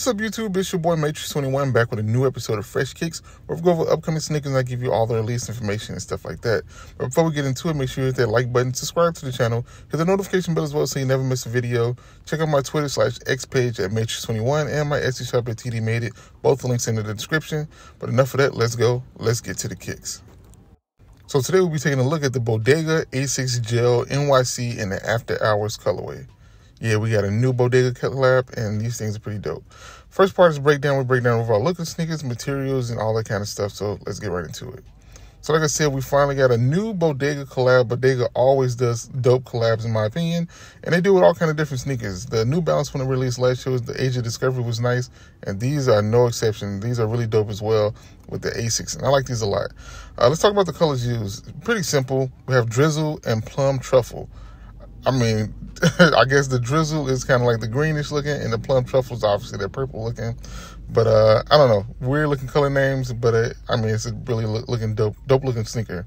What's up, YouTube? It's your boy M8trix21 back with a new episode of Fresh Kicks, where we go over upcoming sneakers and I give you all the release information and stuff like that. But before we get into it, make sure you hit that like button, subscribe to the channel, hit the notification bell as well so you never miss a video. Check out my Twitter/X page at M8trix21 and my Etsy shop at TDMadeIt. Both the links in the description. But enough of that, let's go. Let's get to the kicks. So today we'll be taking a look at the Bodega Asics Gel-NYC in the After Hours colorway. Yeah, we got a new Bodega collab, and these things are pretty dope. First part is breakdown. We break down overall look at sneakers, materials, and all that kind of stuff. So let's get right into it. So like I said, we finally got a new Bodega collab. Bodega always does dope collabs, in my opinion, and they do with all kind of different sneakers. The New Balance, when it released last year, the Age of Discovery was nice, and these are no exception. These are really dope as well with the Asics, and I like these a lot. Let's talk about the colors used. Pretty simple. We have Drizzle and Plum Truffle. I mean, I guess the Drizzle is kind of like the greenish looking, and the Plum Truffle is obviously that purple looking. But I don't know, weird looking color names, but I mean, it's a really looking dope looking sneaker.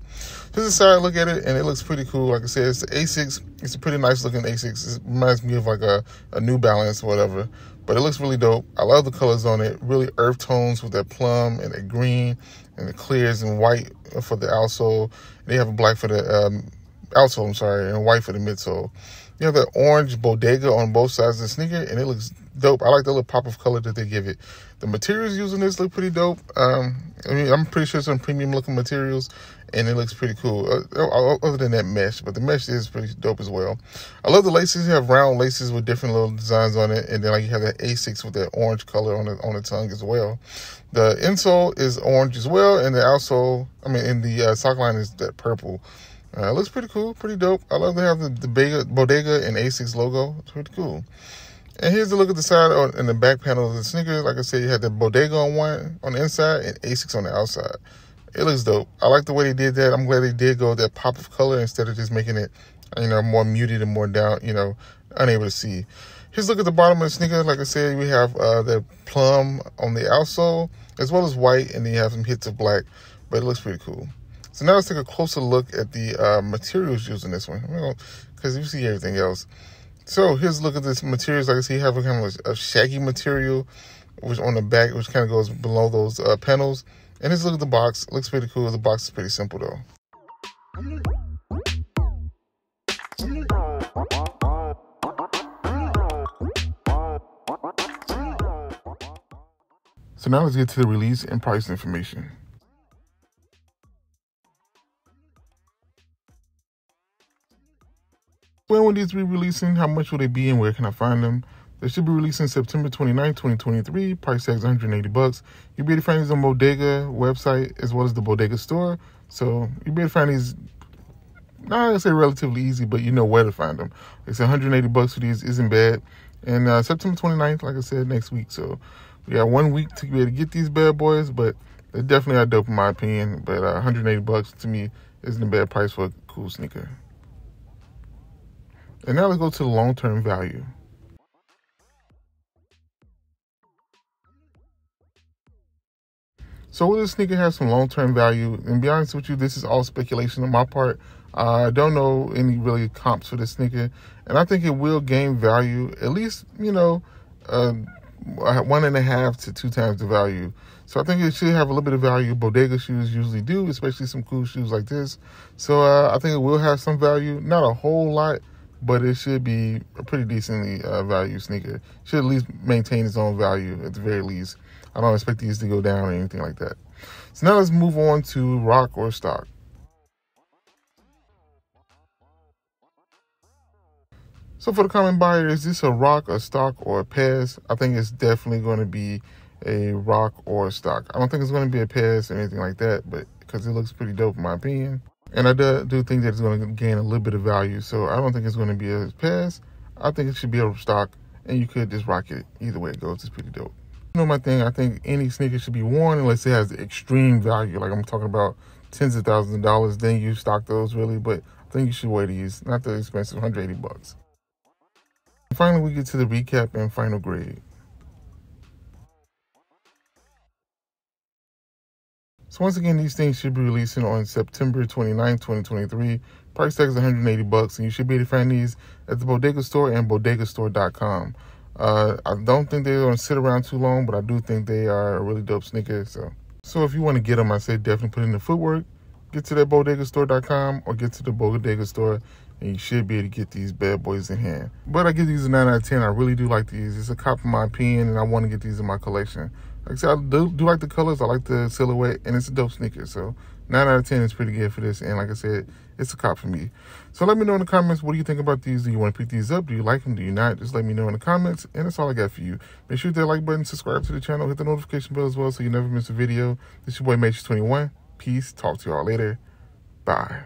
Just a side look at it, and it looks pretty cool. Like I said, it's the Asics. It's a pretty nice looking Asics. It reminds me of like a New Balance or whatever, but it looks really dope. I love the colors on it. Really earth tones with that plum and that green and the clears and white for the outsole. They have a black for the outsole, I'm sorry, and white for the midsole. You have that orange Bodega on both sides of the sneaker, and it looks dope. I like the little pop of color that they give it. The materials using this look pretty dope. I mean, I'm pretty sure some premium looking materials, and it looks pretty cool. Other than that mesh, but the mesh is pretty dope as well. I love the laces. You have round laces with different little designs on it, and then like you have that Asics with that orange color on the tongue as well. The insole is orange as well, and the outsole, I mean, in the sock line is that purple. It looks pretty cool, pretty dope. I love to have the Bodega and Asics logo. It's pretty cool. And here's a look at the side and the back panel of the sneaker. Like I said, you had the Bodega on the inside and Asics on the outside. It looks dope. I like the way they did that. I'm glad they did go with that pop of color instead of just making it, more muted and more down, unable to see. Here's a look at the bottom of the sneaker. Like I said, we have the plum on the outsole as well as white, and then you have some hits of black, but it looks pretty cool. So now let's take a closer look at the materials used in this one, because you see everything else. So here's a look at this materials. Like I see, you have a kind of a shaggy material, which on the back, which kind of goes below those panels. And let's look at the box. It looks pretty cool. The box is pretty simple though. So now let's get to the release and price information. When will these be releasing? How much will they be, and where can I find them? They should be releasing September 29, 2023. Price tag's $180. You'll be able to find these on Bodega website as well as the Bodega store. So you'll be able to find these, not gonna say relatively easy, but you know where to find them. It's $180 for these, isn't bad. And September 29th, like I said, next week. So we got 1 week to be able to get these bad boys, but they definitely are dope in my opinion. But $180 to me isn't a bad price for a cool sneaker. And now let's go to the long-term value. So will this sneaker have some long-term value? And to be honest with you, this is all speculation on my part. I don't know any really comps for this sneaker. And I think it will gain value, at least, 1.5 to 2 times the value. So I think it should have a little bit of value. Bodega shoes usually do, especially some cool shoes like this. So I think it will have some value. Not a whole lot, but it should be a pretty decently valued sneaker. Should at least maintain its own value at the very least. I don't expect these to go down or anything like that. So now let's move on to rock or stock. So for the common buyer, is this a rock, a stock, or a pass? I think it's definitely going to be a rock or a stock. I don't think it's going to be a pass or anything like that, but because it looks pretty dope in my opinion. And I do think that it's going to gain a little bit of value. So I don't think it's going to be a pass. I think it should be a stock, and you could just rock it. Either way it goes, it's pretty dope. My thing, I think any sneaker should be worn unless it has extreme value. Like I'm talking about tens of thousands of dollars. Then you stock those really. But I think you should wear these. Not the expensive, $180. And finally, we get to the recap and final grade. So once again, these things should be releasing on September 29, 2023. Price tag is $180, and you should be able to find these at the Bodega store and bodegastore.com. I don't think they're going to sit around too long, but I do think they are a really dope sneaker. So if you want to get them, I say definitely put in the footwork. Get to that bodegastore.com or get to the Bodega store, and you should be able to get these bad boys in hand. But I give these a 9 out of 10. I really do like these. It's a cop in my opinion, and I want to get these in my collection. Like I said, I do like the colors. I like the silhouette, and it's a dope sneaker. So 9 out of 10 is pretty good for this. And like I said, it's a cop for me. So let me know in the comments, what do you think about these? Do you want to pick these up? Do you like them? Do you not? Just let me know in the comments. And that's all I got for you. Make sure you hit that like button, subscribe to the channel, hit the notification bell as well so you never miss a video. This is your boy M8trix21. Peace. Talk to y'all later. Bye.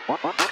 What?